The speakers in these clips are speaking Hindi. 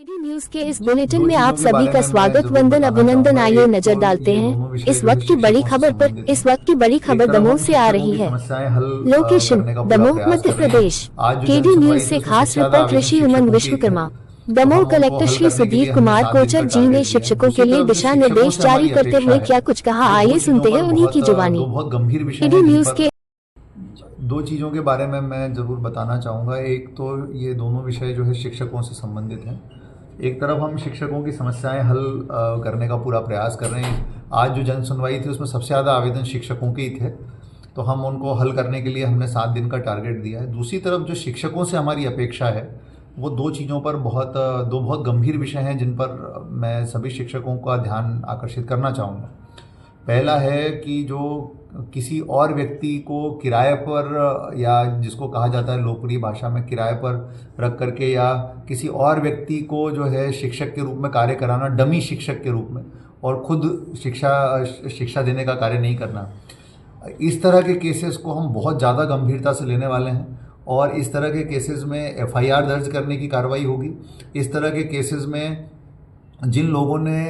केडी न्यूज के इस बुलेटिन में आप सभी का स्वागत वंदन अभिनंदन। आइए नजर डालते हैं इस वक्त की बड़ी खबर पर। इस वक्त की बड़ी खबर दमोह से आ रही है। Location Damoh Madhya Pradesh. KD news से खास रिपोर्ट ऋषि उमंग विश्वकर्मा। दमोह कलेक्टर श्री सुधीर कुमार कोचर जी ने शिक्षकों के लिए दिशा निर्देश जारी करते हुए क्या कुछ कहा, आइए सुनते हैं उन्हीं की जुबानी। बहुत गंभीर विषय केडी न्यूज के दो चीज़ों के बारे में मैं ज़रूर बताना चाहूँगा। एक तो ये दोनों विषय जो है शिक्षकों से संबंधित हैं। एक तरफ हम शिक्षकों की समस्याएं हल करने का पूरा प्रयास कर रहे हैं। आज जो जन सुनवाई थी उसमें सबसे ज़्यादा आवेदन शिक्षकों के ही थे, तो हम उनको हल करने के लिए हमने 7 दिन का टारगेट दिया है। दूसरी तरफ जो शिक्षकों से हमारी अपेक्षा है वो दो चीज़ों पर दो बहुत गंभीर विषय हैं जिन पर मैं सभी शिक्षकों का ध्यान आकर्षित करना चाहूँगा। पहला है कि जो किसी और व्यक्ति को किराए पर, या जिसको कहा जाता है लोकप्रिय भाषा में किराए पर रख करके, या किसी और व्यक्ति को जो है शिक्षक के रूप में कार्य कराना, डमी शिक्षक के रूप में, और खुद शिक्षा देने का कार्य नहीं करना। इस तरह के केसेस को हम बहुत ज़्यादा गंभीरता से लेने वाले हैं और इस तरह के केसेस में FIR दर्ज करने की कार्रवाई होगी। इस तरह के केसेस में जिन लोगों ने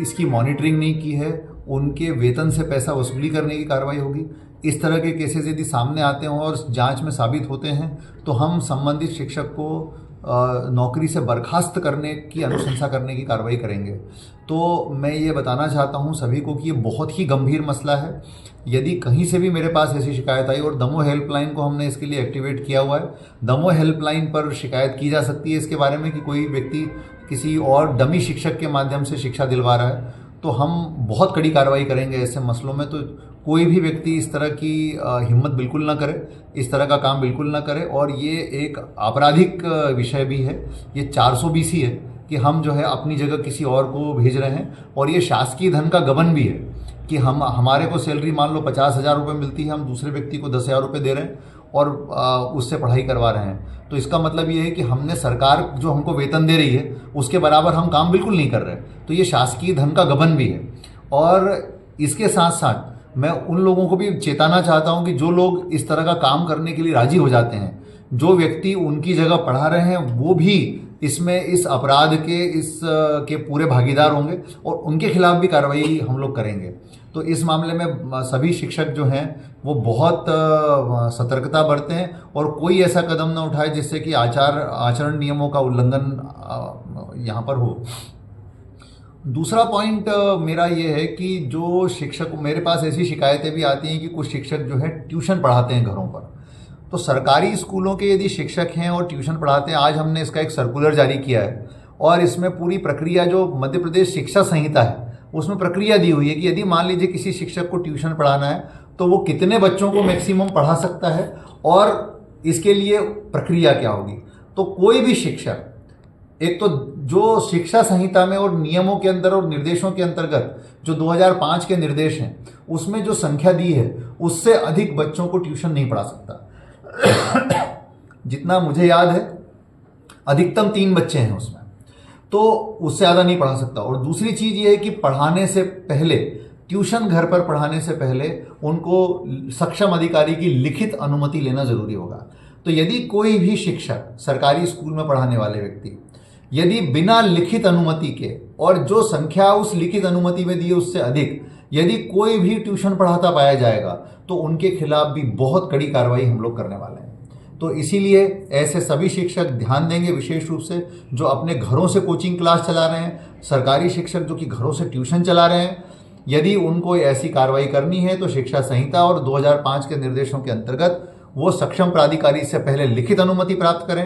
इसकी मॉनिटरिंग नहीं की है उनके वेतन से पैसा वसूली करने की कार्रवाई होगी। इस तरह के केसेस यदि सामने आते हैं और जांच में साबित होते हैं तो हम संबंधित शिक्षक को नौकरी से बर्खास्त करने की अनुशंसा करने की कार्रवाई करेंगे। तो मैं ये बताना चाहता हूँ सभी को कि ये बहुत ही गंभीर मसला है। यदि कहीं से भी मेरे पास ऐसी शिकायत आई, और दमोह हेल्पलाइन को हमने इसके लिए एक्टिवेट किया हुआ है, दमोह हेल्पलाइन पर शिकायत की जा सकती है इसके बारे में कि कोई व्यक्ति किसी और डमी शिक्षक के माध्यम से शिक्षा दिलवा रहा है, तो हम बहुत कड़ी कार्रवाई करेंगे ऐसे मसलों में। तो कोई भी व्यक्ति इस तरह की हिम्मत बिल्कुल ना करे, इस तरह का काम बिल्कुल ना करे। और ये एक आपराधिक विषय भी है, ये 420 है कि हम जो है अपनी जगह किसी और को भेज रहे हैं, और ये शासकीय धन का गबन भी है कि हमारे को सैलरी मान लो 50,000 रुपये मिलती है, हम दूसरे व्यक्ति को 10,000 रुपये दे रहे हैं और उससे पढ़ाई करवा रहे हैं। तो इसका मतलब ये है कि हमने सरकार जो हमको वेतन दे रही है उसके बराबर हम काम बिल्कुल नहीं कर रहे। तो ये शासकीय धन का गबन भी है। और इसके साथ साथ मैं उन लोगों को भी चेताना चाहता हूँ कि जो लोग इस तरह का काम करने के लिए राजी हो जाते हैं, जो व्यक्ति उनकी जगह पढ़ा रहे हैं वो भी इसमें इस अपराध के पूरे भागीदार होंगे और उनके खिलाफ भी कार्रवाई हम लोग करेंगे। तो इस मामले में सभी शिक्षक जो हैं वो बहुत सतर्कता बरतें और कोई ऐसा कदम न उठाए जिससे कि आचरण नियमों का उल्लंघन यहाँ पर हो। दूसरा पॉइंट मेरा ये है कि जो शिक्षक, मेरे पास ऐसी शिकायतें भी आती हैं कि कुछ शिक्षक जो है ट्यूशन पढ़ाते हैं घरों पर। तो सरकारी स्कूलों के यदि शिक्षक हैं और ट्यूशन पढ़ाते हैं, आज हमने इसका एक सर्कुलर जारी किया है और इसमें पूरी प्रक्रिया जो मध्य प्रदेश शिक्षा संहिता है उसमें प्रक्रिया दी हुई है कि यदि मान लीजिए किसी शिक्षक को ट्यूशन पढ़ाना है तो वो कितने बच्चों को मैक्सिमम पढ़ा सकता है और इसके लिए प्रक्रिया क्या होगी। तो कोई भी शिक्षक, एक तो जो शिक्षा संहिता में और नियमों के अंदर और निर्देशों के अंतर्गत जो 2005 के निर्देश हैं उसमें जो संख्या दी है उससे अधिक बच्चों को ट्यूशन नहीं पढ़ा सकता। जितना मुझे याद है अधिकतम 3 बच्चे हैं उसमें, तो उससे ज़्यादा नहीं पढ़ा सकता। और दूसरी चीज़ ये है कि पढ़ाने से पहले, ट्यूशन घर पर पढ़ाने से पहले उनको सक्षम अधिकारी की लिखित अनुमति लेना जरूरी होगा। तो यदि कोई भी शिक्षक, सरकारी स्कूल में पढ़ाने वाले व्यक्ति, यदि बिना लिखित अनुमति के, और जो संख्या उस लिखित अनुमति में दी है उससे अधिक, यदि कोई भी ट्यूशन पढ़ाता पाया जाएगा तो उनके खिलाफ भी बहुत कड़ी कार्रवाई हम लोग करने वाले हैं। तो इसीलिए ऐसे सभी शिक्षक ध्यान देंगे, विशेष रूप से जो अपने घरों से कोचिंग क्लास चला रहे हैं, सरकारी शिक्षक जो कि घरों से ट्यूशन चला रहे हैं, यदि उनको ऐसी कार्रवाई करनी है तो शिक्षा संहिता और 2005 के निर्देशों के अंतर्गत वो सक्षम प्राधिकारी से पहले लिखित अनुमति प्राप्त करें।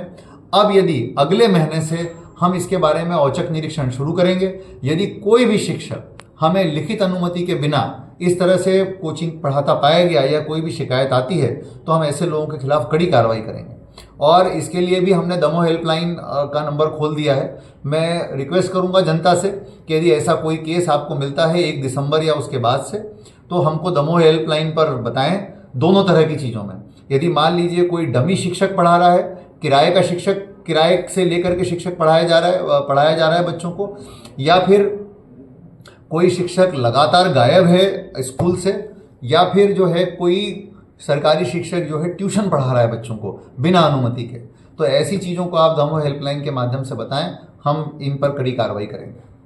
अब यदि अगले महीने से हम इसके बारे में औचक निरीक्षण शुरू करेंगे, यदि कोई भी शिक्षक हमें लिखित अनुमति के बिना इस तरह से कोचिंग पढ़ाता पाया गया या कोई भी शिकायत आती है तो हम ऐसे लोगों के खिलाफ कड़ी कार्रवाई करेंगे। और इसके लिए भी हमने दमोह हेल्पलाइन का नंबर खोल दिया है। मैं रिक्वेस्ट करूंगा जनता से कि यदि ऐसा कोई केस आपको मिलता है 1 दिसंबर या उसके बाद से, तो हमको दमोह हेल्पलाइन पर बताएं। दोनों तरह की चीज़ों में, यदि मान लीजिए कोई डमी शिक्षक पढ़ा रहा है, किराए का शिक्षक, किराए से लेकर के शिक्षक पढ़ाया जा रहा है बच्चों को, या फिर कोई शिक्षक लगातार गायब है स्कूल से, या फिर जो है कोई सरकारी शिक्षक जो है ट्यूशन पढ़ा रहा है बच्चों को बिना अनुमति के, तो ऐसी चीज़ों को आप दमोह हेल्पलाइन के माध्यम से बताएं। हम इन पर कड़ी कार्रवाई करेंगे।